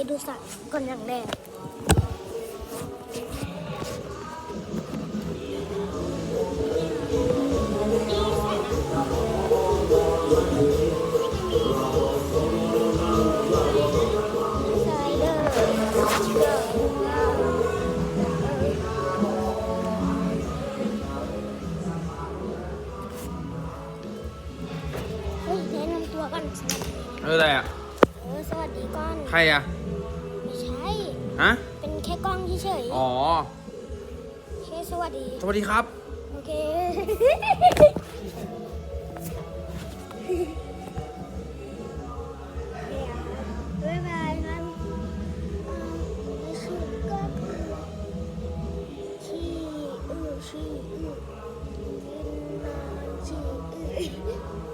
ให้ดูสัตว์ก่อนอย่างแรกแนะนำตัวก่อนอะไรอ่ะสวัสดีก่อนใครอ่ะไม่ใช่ ฮะ เป็นแค่กล้องเฉยอ๋อแค่สวัสดีครับ โอเคบ๊ายบายครับชื่อก็คือชี